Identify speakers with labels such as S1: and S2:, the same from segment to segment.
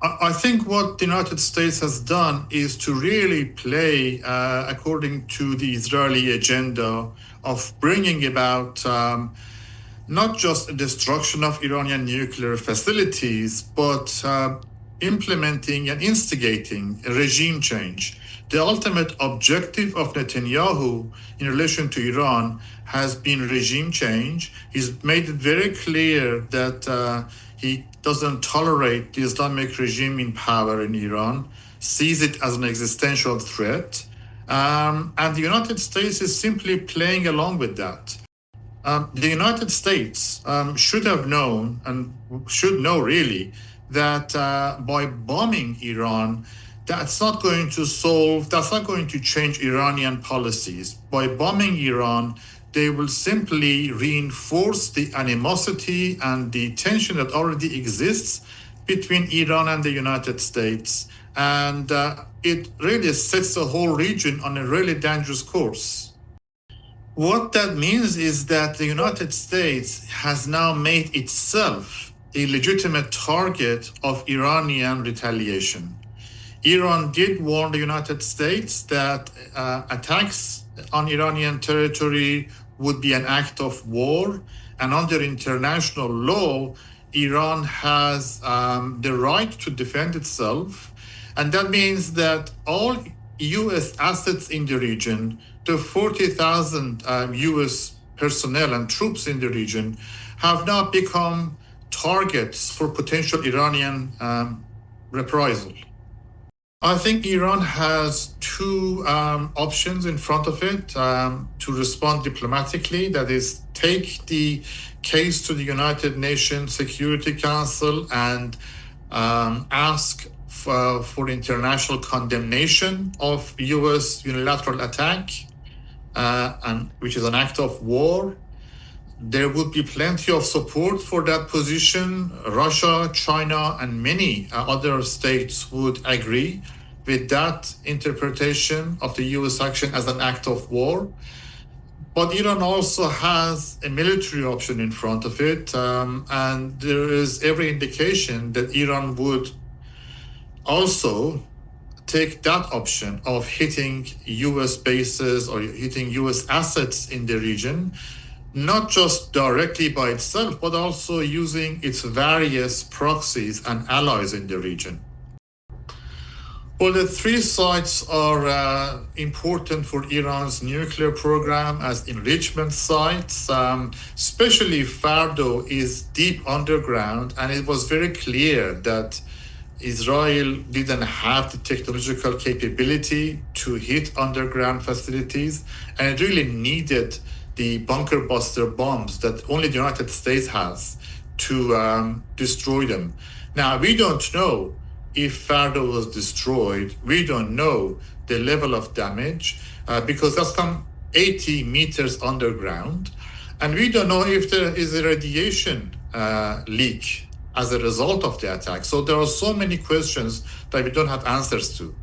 S1: I think what the United States has done is to really play according to the Israeli agenda of bringing about not just a destruction of Iranian nuclear facilities, but implementing and instigating a regime change. The ultimate objective of Netanyahu in relation to Iran has been regime change. He's made it very clear that he doesn't tolerate the Islamic regime in power in Iran, sees it as an existential threat, and the United States is simply playing along with that. The United States should have known and should know really that by bombing Iran, that's not going to change Iranian policies. By bombing Iran, they will simply reinforce the animosity and the tension that already exists between Iran and the United States. And it really sets the whole region on a really dangerous course. What that means is that the United States has now made itself a legitimate target of Iranian retaliation. Iran did warn the United States that attacks on Iranian territory would be an act of war, and under international law, Iran has the right to defend itself, and that means that all U.S. assets in the region, the 40,000 U.S. personnel and troops in the region, have now become targets for potential Iranian reprisal. I think Iran has two options in front of it to respond diplomatically. That is, take the case to the United Nations Security Council and ask for international condemnation of U.S. unilateral attack, and which is an act of war. There would be plenty of support for that position. Russia, China, and many other states would agree with that interpretation of the U.S. action as an act of war. But Iran also has a military option in front of it, and there is every indication that Iran would also take that option of hitting U.S. bases or hitting U.S. assets in the region, not just directly by itself, but also using its various proxies and allies in the region. Well, the three sites are important for Iran's nuclear program as enrichment sites. Especially Fardo is deep underground, and it was very clear that Israel didn't have the technological capability to hit underground facilities, and it really needed the bunker buster bombs that only the United States has to destroy them. Now, we don't know if Fardo was destroyed. We don't know the level of damage because that's some 80 meters underground. And we don't know if there is a radiation leak as a result of the attack. So there are so many questions that we don't have answers to.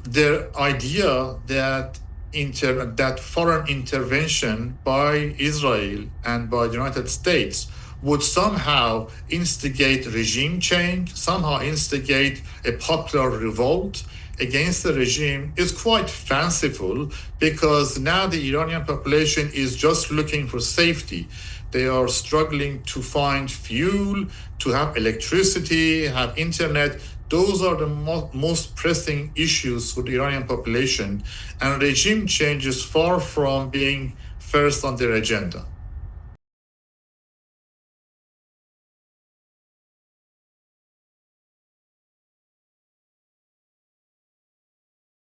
S1: The idea that that foreign intervention by Israel and by the United States would somehow instigate regime change, somehow instigate a popular revolt against the regime is quite fanciful, because now the Iranian population is just looking for safety. They are struggling to find fuel, to have electricity, have internet. Those are the most pressing issues for the Iranian population, and regime change is far from being first on their agenda.